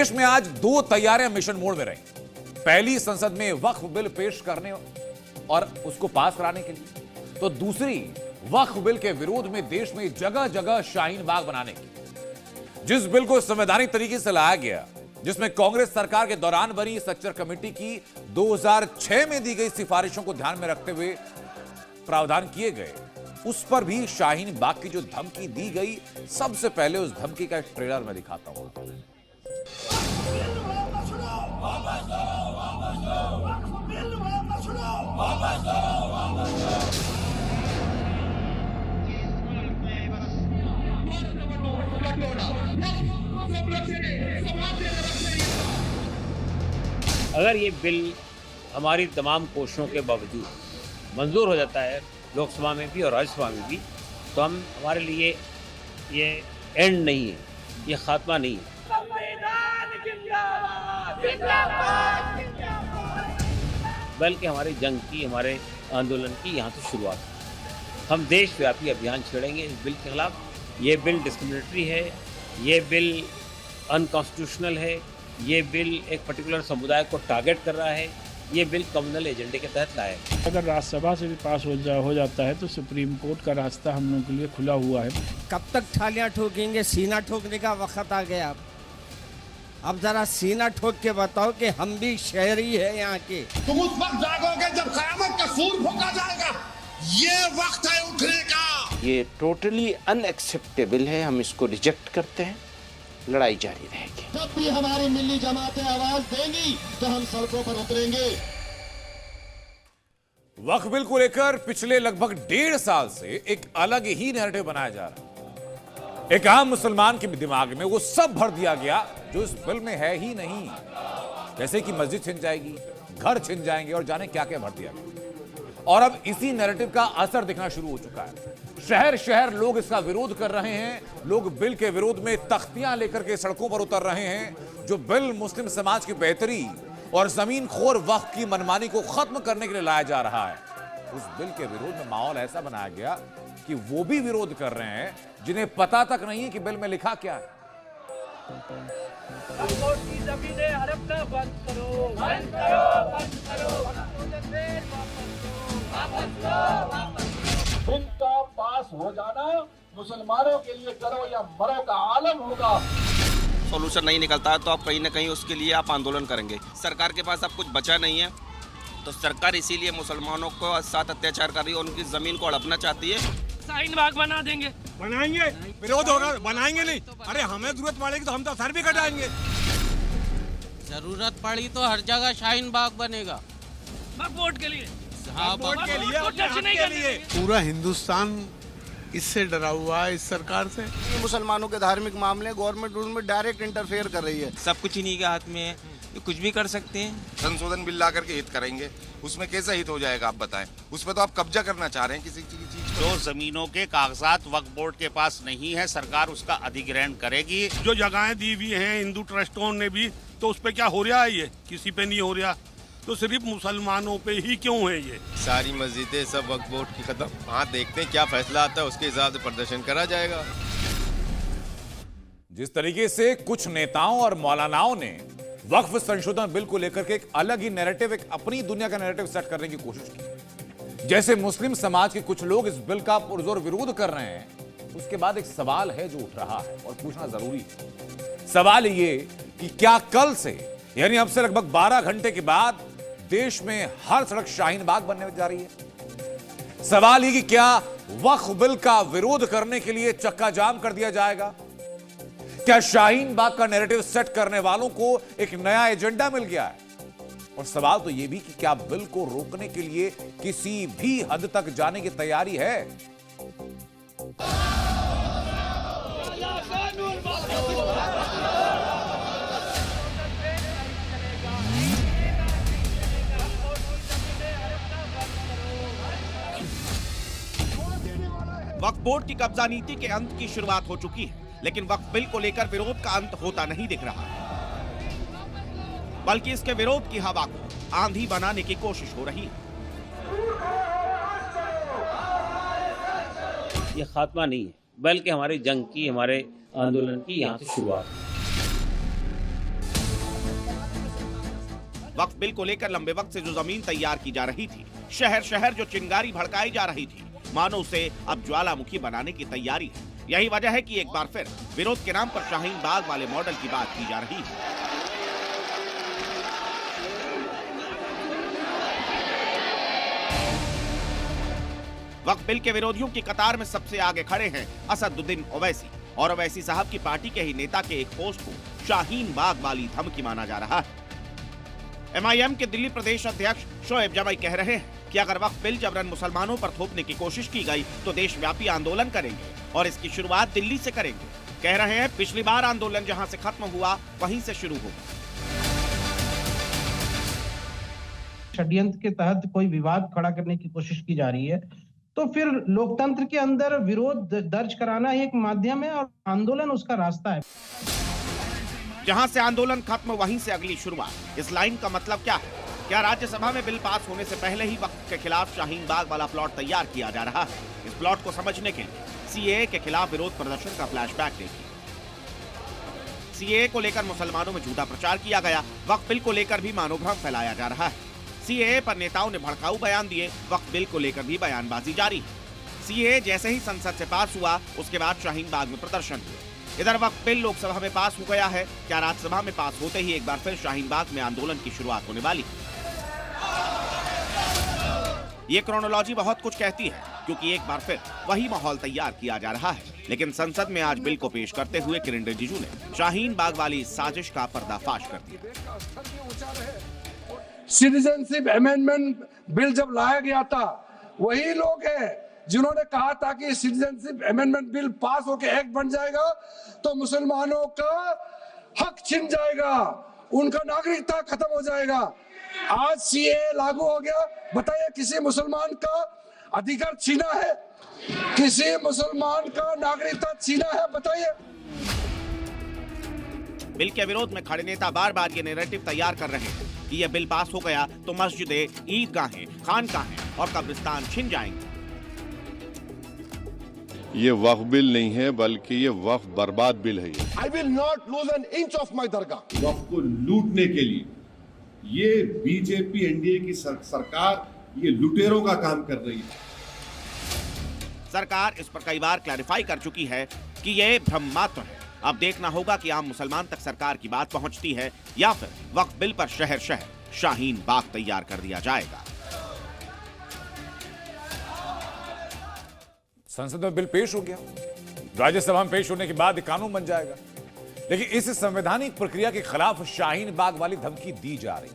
देश में आज दो तैयारियां मिशन मोड में रही। पहली, संसद में वक्फ बिल पेश करने और उसको पास कराने के लिए, तो दूसरी, वक्फ बिल के विरोध में देश में जगह जगह शाहीन बाग बनाने की। जिस बिल को संवैधानिक तरीके से लाया गया, जिसमें कांग्रेस सरकार के दौरान बनी स्ट्रक्चर कमेटी की 2006 में दी गई सिफारिशों को ध्यान में रखते हुए प्रावधान किए गए, उस पर भी शाहीन बाग की जो धमकी दी गई, सबसे पहले उस धमकी का एक ट्रेलर मैं दिखाता हूं। अगर ये बिल हमारी तमाम कोशिशों के बावजूद मंजूर हो जाता है लोकसभा में भी और राज्यसभा में भी, तो हमारे लिए ये एंड नहीं है, ये खात्मा नहीं है। बल्कि हमारी जंग की, हमारे आंदोलन की यहाँ से शुरुआत है। हम देशव्यापी अभियान छेड़ेंगे इस बिल के खिलाफ। ये बिल डिस्क्रिमिनेटरी है, ये बिल अनकॉन्स्टिट्यूशनल है, ये बिल एक पर्टिकुलर समुदाय को टारगेट कर रहा है, ये बिल कम्युनल एजेंडे के तहत लाया है। अगर राज्यसभा से भी पास हो जाता है तो सुप्रीम कोर्ट का रास्ता हम लोगों के लिए खुला हुआ है। कब तक थालियां ठोकेंगे? सीना ठोकने का वक्त आ गया। अब जरा सीना ठोक के बताओ कि हम भी शहरी है यहाँ के। तुम उस वक्त जागोगे जब कयामत का सूर फूंका जाएगा। ये वक्त है उठने का। ये टोटली अनएक्सेप्टेबल है, हम इसको रिजेक्ट करते हैं। लड़ाई जारी रहेगी। जब भी हमारी मिली जमातें आवाज देंगी तो हम सड़कों पर उतरेंगे। वक्फ बिल को लेकर पिछले लगभग 1.5 साल से एक अलग ही नैरेटिव बनाया जा रहा है। एक आम मुसलमान के दिमाग में वो सब भर दिया गया जो इस बिल में है ही नहीं, जैसे कि मस्जिद छिन जाएगी, घर छिन जाएंगे और जाने क्या क्या भर दिया गया। और अब इसी नैरेटिव का असर दिखना शुरू हो चुका है। शहर शहर लोग इसका विरोध कर रहे हैं। लोग बिल के विरोध में तख्तियां लेकर के सड़कों पर उतर रहे हैं। जो बिल मुस्लिम समाज की बेहतरी और जमीन खोर वक्फ की मनमानी को खत्म करने के लिए लाया जा रहा है, उस बिल के विरोध में माहौल ऐसा बनाया गया कि वो भी विरोध कर रहे हैं जिन्हें पता तक नहीं है कि बिल में लिखा क्या है। बिल का पास हो जाना मुसलमानों के लिए करो या मरो का आलम होगा। सॉल्यूशन नहीं निकलता है तो आप कहीं ना कहीं उसके लिए आप आंदोलन करेंगे। सरकार के पास अब कुछ बचा नहीं है, तो सरकार इसीलिए मुसलमानों को साथ अत्याचार कर रही है, उनकी जमीन को हड़पना चाहती है। शाहीन बाग बना देंगे, बनाएंगे, विरोध होगा, बनाएंगे नहीं। अरे हमें जरूरत पड़ेगी तो हम तो सर भी कटाएंगे। जरूरत पड़ी तो हर जगह शाहीन बाग बनेगा। वोट के लिए, वोट के लिए पूरा हिंदुस्तान इससे डरा हुआ है, इस सरकार से। मुसलमानों के धार्मिक मामले गवर्नमेंट रूल में डायरेक्ट इंटरफेयर कर रही है। सब कुछ इन्हीं के हाथ में है, ये कुछ भी कर सकते हैं। संशोधन बिल ला करके हित करेंगे, उसमें कैसा हित हो जाएगा आप बताएं। उसमें तो आप कब्जा करना चाह रहे हैं किसी चीज। जो जमीनों के कागजात वक्फ बोर्ड के पास नहीं है, सरकार उसका अधिग्रहण करेगी। जो जगहें दी हुई हैं हिंदू ट्रस्टों ने भी, तो उस पे क्या हो रहा है? ये किसी पे नहीं हो रहा, तो सिर्फ मुसलमानों पे ही क्यों है? ये सारी मस्जिदें सब वक्फ बोर्ड की खत्म। हाँ, देखते हैं क्या फैसला आता है, उसके हिसाब से प्रदर्शन करा जाएगा। जिस तरीके से कुछ नेताओं और मौलानाओं ने वक्फ संशोधन बिल को लेकर के एक अलग ही नैरेटिव, एक अपनी दुनिया का नैरेटिव सेट करने की कोशिश की, जैसे मुस्लिम समाज के कुछ लोग इस बिल का पुरजोर विरोध कर रहे हैं, उसके बाद एक सवाल है जो उठ रहा है और पूछना जरूरी है। सवाल ये कि क्या कल से, यानी अब से लगभग 12 घंटे के बाद देश में हर सड़क शाहीन बाग बनने जा रही है? सवाल ये कि क्या वक्फ बिल का विरोध करने के लिए चक्का जाम कर दिया जाएगा? क्या शाहीन बाग का नैरेटिव सेट करने वालों को एक नया एजेंडा मिल गया है? और सवाल तो यह भी कि क्या बिल को रोकने के लिए किसी भी हद तक जाने की तैयारी है? वक्फ बोर्ड की कब्जा नीति के अंत की शुरुआत हो चुकी है, लेकिन वक्फ बिल को लेकर विरोध का अंत होता नहीं दिख रहा, बल्कि इसके विरोध की हवा को आंधी बनाने की कोशिश हो रही है। ये खात्मा नहीं है, बल्कि हमारी जंग की, हमारे आंदोलन की यहाँ से शुरुआत है। वक्फ बिल को लेकर लंबे वक्त से जो जमीन तैयार की जा रही थी, शहर शहर जो चिंगारी भड़काई जा रही थी, मानो उसे अब ज्वालामुखी बनाने की तैयारी है। यही वजह है कि एक बार फिर विरोध के नाम पर शाहीन बाग वाले मॉडल की बात की जा रही है। वक्फ बिल के विरोधियों की कतार में सबसे आगे खड़े हैं असदुद्दीन ओवैसी, और ओवैसी साहब की पार्टी के ही नेता के एक पोस्ट को शाहीन बाग वाली धमकी माना जा रहा है। MIM के दिल्ली प्रदेश अध्यक्ष शोएब जमाई कह रहे हैं कि अगर वक्फ बिल जबरन मुसलमानों पर थोपने की कोशिश की गई तो देशव्यापी आंदोलन करेंगे और इसकी शुरुआत दिल्ली से करेंगे। कह रहे हैं पिछली बार आंदोलन जहां से खत्म हुआ वहीं से शुरू होगा। षड्यंत्र के तहत कोई विवाद खड़ा करने की कोशिश की जा रही है तो फिर लोकतंत्र के अंदर विरोध दर्ज कराना एक माध्यम है और आंदोलन उसका रास्ता है। जहां से आंदोलन खत्म वहीं से अगली शुरुआत। इस लाइन का मतलब क्या है? क्या राज्यसभा में बिल पास होने से पहले ही वक्फ के खिलाफ शाहीन बाग वाला प्लॉट तैयार किया जा रहा है? इस प्लॉट को समझने के लिए CAA के खिलाफ विरोध प्रदर्शन का फ्लैशबैक देखिए। CAA को लेकर मुसलमानों में झूठा प्रचार किया गया, वक्फ बिल को लेकर भी मानोभ्रम फैलाया जा रहा है। CAA पर नेताओं ने भड़काऊ बयान दिए, वक्फ बिल को लेकर भी बयानबाजी जारी है। CAA जैसे ही संसद से पास हुआ उसके बाद शाहीन बाग में प्रदर्शन हुए। इधर वक्फ बिल लोकसभा में पास हो गया है, क्या राज्यसभा में पास होते ही एक बार फिर शाहीन बाग में आंदोलन की शुरुआत होने वाली है? ये क्रोनोलॉजी बहुत कुछ कहती है, क्योंकि एक बार फिर वही माहौल तैयार किया जा रहा है। लेकिन संसद में आज बिल को पेश करते हुए किरण रिजिजू ने शाहीन बाग वाली साजिश का पर्दाफाश कर दिया। सिटीजनशिप अमेंडमेंट बिल जब लाया गया था, वही लोग हैं जिन्होंने कहा था कि सिटीजनशिप अमेंडमेंट बिल पास होकर एक्ट बन जाएगा तो मुसलमानों का हक छिन जाएगा, उनका नागरिकता खत्म हो जाएगा। आज CAA लागू हो गया, बताइए किसी मुसलमान का अधिकार छीना है? किसी मुसलमान का नागरिकता छीना है? बताइए। बिल के विरोध में खड़े नेता बार बार ये नैरेटिव तैयार कर रहे हैं कि यह बिल पास हो गया तो मस्जिदें, ईदगाहें, खानकाहें और कब्रिस्तान छिन जाएंगे। ये वक्फ बिल नहीं है बल्कि ये वक्फ बर्बाद बिल है। I will not lose an inch of my दरगाह। वक्फ को लूटने के लिए ये बीजेपी NDA की सरकार ये लुटेरों का काम कर रही है। सरकार इस पर कई बार क्लैरिफाई कर चुकी है कि ये भ्रम मात्र है। अब देखना होगा कि आम मुसलमान तक सरकार की बात पहुंचती है या फिर वक्फ बिल पर शहर शहर शाहीन बाग तैयार कर दिया जाएगा। संसद में बिल पेश हो गया, राज्यसभा में पेश होने के बाद कानून बन जाएगा, लेकिन इस संवैधानिक प्रक्रिया के खिलाफ शाहीन बाग वाली धमकी दी जा रही है।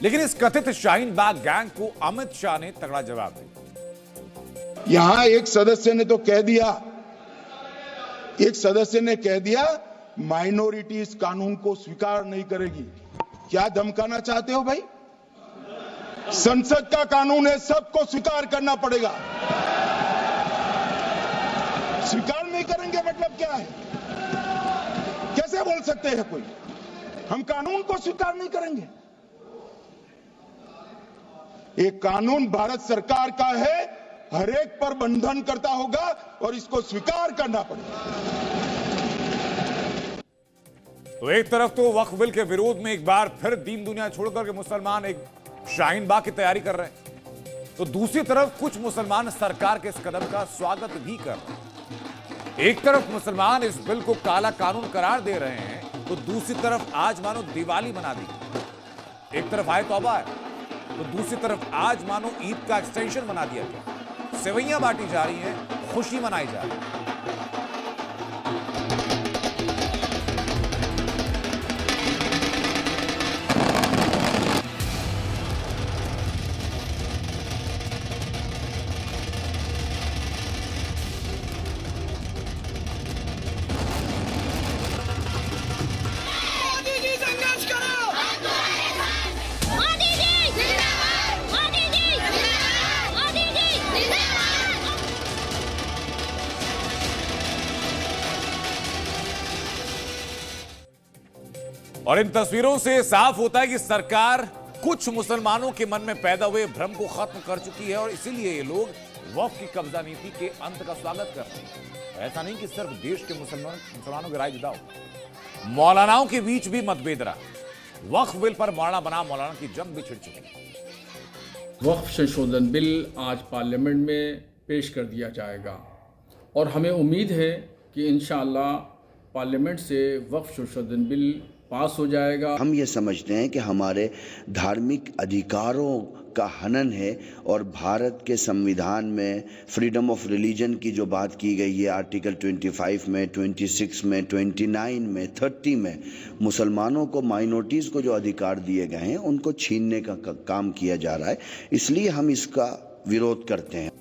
लेकिन इस कथित शाहीन बाग गैंग को अमित शाह ने तगड़ा जवाब दिया। यहां एक सदस्य ने तो कह दिया, एक सदस्य ने कह दिया माइनॉरिटी इस कानून को स्वीकार नहीं करेगी। क्या धमकाना चाहते हो भाई? संसद का कानून है, सबको स्वीकार करना पड़ेगा। स्वीकार नहीं करेंगे मतलब क्या है? कैसे बोल सकते हैं कोई हम कानून को स्वीकार नहीं करेंगे? एक कानून भारत सरकार का है, हर एक पर बंधन करता होगा और इसको स्वीकार करना पड़ेगा। तो एक तरफ तो वक्फ बिल के विरोध में एक बार फिर दीन दुनिया छोड़कर के मुसलमान एक शाहीन बाग की तैयारी कर रहे हैं, तो दूसरी तरफ कुछ मुसलमान सरकार के इस कदम का स्वागत भी कर रहे हैं। एक तरफ मुसलमान इस बिल को काला कानून करार दे रहे हैं, तो दूसरी तरफ आज मानो दिवाली मना दी। एक तरफ आए तौबा है, तो दूसरी तरफ आज मानो ईद का एक्सटेंशन बना दिया गया। सेवैयां बांटी जा रही हैं, खुशी मनाई जा रही है। और इन तस्वीरों से साफ होता है कि सरकार कुछ मुसलमानों के मन में पैदा हुए भ्रम को खत्म कर चुकी है और इसीलिए ये लोग वक्फ की कब्जा नीति के अंत का स्वागत कर रहे हैं। ऐसा नहीं कि सिर्फ देश के मुसलमानों की राय जुदा हो, मौलानाओं के बीच भी मतभेद रहा। वक्फ बिल पर मौलाना बनाम मौलाना की जंग भी छिड़ चुकी है। वक्फ संशोधन बिल आज पार्लियामेंट में पेश कर दिया जाएगा और हमें उम्मीद है कि इंशाअल्लाह पार्लियामेंट से वक्फ संशोधन बिल पास हो जाएगा। हम ये समझते हैं कि हमारे धार्मिक अधिकारों का हनन है और भारत के संविधान में फ्रीडम ऑफ रिलीजन की जो बात की गई है आर्टिकल 25 में, 26 में, 29 में, 30 में मुसलमानों को, माइनॉरिटीज़ को जो अधिकार दिए गए हैं उनको छीनने का काम किया जा रहा है, इसलिए हम इसका विरोध करते हैं।